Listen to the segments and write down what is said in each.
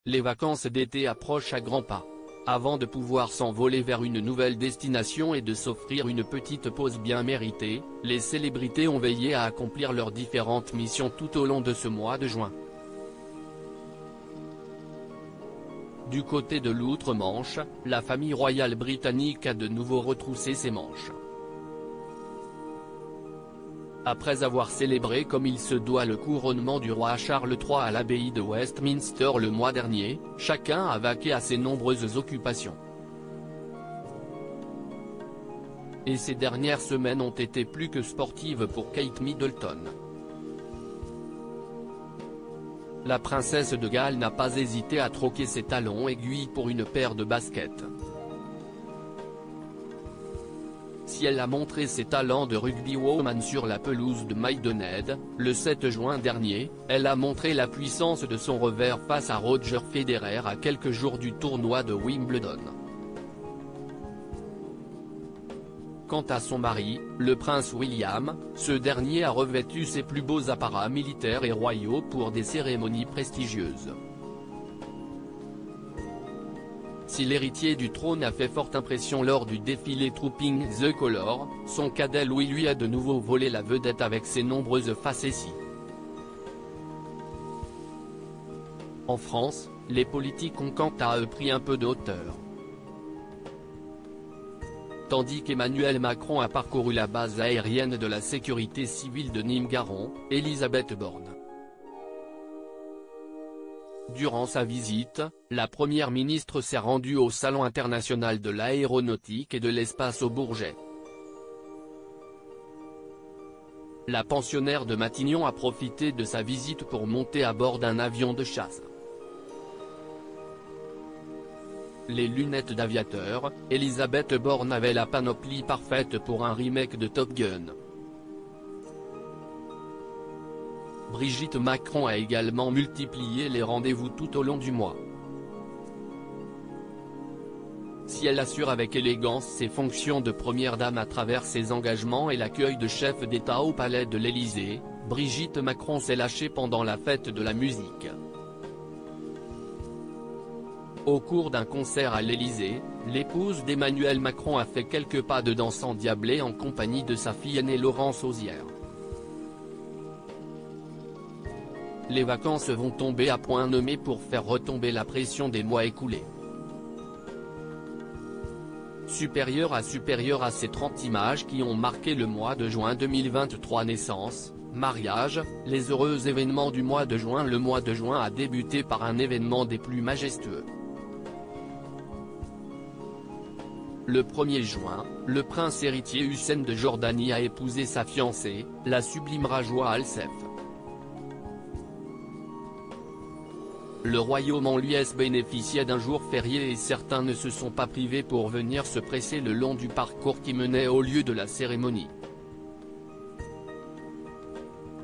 Les vacances d'été approchent à grands pas. Avant de pouvoir s'envoler vers une nouvelle destination et de s'offrir une petite pause bien méritée, les célébrités ont veillé à accomplir leurs différentes missions tout au long de ce mois de juin. Du côté de l'outre-Manche, la famille royale britannique a de nouveau retroussé ses manches. Après avoir célébré comme il se doit le couronnement du roi Charles III à l'abbaye de Westminster le mois dernier, chacun a vaqué à ses nombreuses occupations. Et ces dernières semaines ont été plus que sportives pour Kate Middleton. La princesse de Galles n'a pas hésité à troquer ses talons aiguilles pour une paire de baskets. Si elle a montré ses talents de rugbywoman sur la pelouse de Maidenhead, le 7 juin dernier, elle a montré la puissance de son revers face à Roger Federer à quelques jours du tournoi de Wimbledon. Quant à son mari, le prince William, ce dernier a revêtu ses plus beaux apparats militaires et royaux pour des cérémonies prestigieuses. Si l'héritier du trône a fait forte impression lors du défilé Trooping the Colour, son cadet Louis lui a de nouveau volé la vedette avec ses nombreuses facéties. En France, les politiques ont quant à eux pris un peu de hauteur. Tandis qu'Emmanuel Macron a parcouru la base aérienne de la sécurité civile de Nîmes-Garons, Elisabeth Borne. Durant sa visite, la première ministre s'est rendue au Salon international de l'aéronautique et de l'espace au Bourget. La pensionnaire de Matignon a profité de sa visite pour monter à bord d'un avion de chasse. Les lunettes d'aviateur, Elisabeth Borne avait la panoplie parfaite pour un remake de Top Gun. Brigitte Macron a également multiplié les rendez-vous tout au long du mois. Si elle assure avec élégance ses fonctions de première dame à travers ses engagements et l'accueil de chefs d'État au palais de l'Élysée, Brigitte Macron s'est lâchée pendant la fête de la musique. Au cours d'un concert à l'Élysée, l'épouse d'Emmanuel Macron a fait quelques pas de danse endiablée en compagnie de sa fille aînée Laurence Auzière. Les vacances vont tomber à point nommé pour faire retomber la pression des mois écoulés. Supérieure à ces 30 images qui ont marqué le mois de juin 2023 naissances, mariages, les heureux événements du mois de juin. Le mois de juin a débuté par un événement des plus majestueux. Le 1er juin, le prince héritier Hussein de Jordanie a épousé sa fiancée, la sublime Rajwa Al-Sef. Le royaume en l'US bénéficiait d'un jour férié et certains ne se sont pas privés pour venir se presser le long du parcours qui menait au lieu de la cérémonie.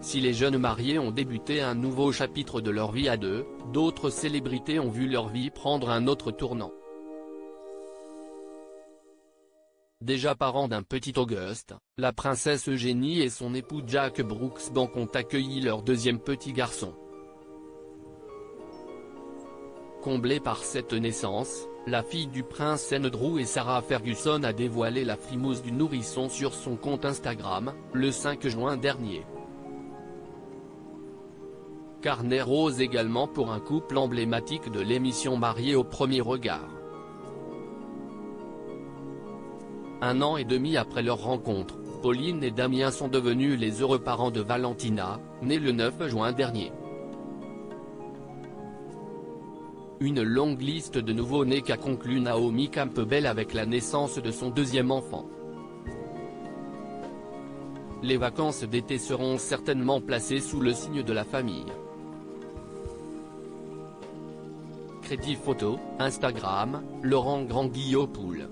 Si les jeunes mariés ont débuté un nouveau chapitre de leur vie à deux, d'autres célébrités ont vu leur vie prendre un autre tournant. Déjà parents d'un petit Auguste, la princesse Eugénie et son époux Jack Brooksbank ont accueilli leur deuxième petit garçon. Comblée par cette naissance, la fille du prince Andrew et Sarah Ferguson a dévoilé la frimousse du nourrisson sur son compte Instagram, le 5 juin dernier. Carnet rose également pour un couple emblématique de l'émission Mariés au premier regard. Un an et demi après leur rencontre, Pauline et Damien sont devenus les heureux parents de Valentina, née le 9 juin dernier. Une longue liste de nouveau-nés qu'a conclu Naomi Campbell avec la naissance de son deuxième enfant. Les vacances d'été seront certainement placées sous le signe de la famille. Crédit photo, Instagram, Laurent Grand-Guillaume.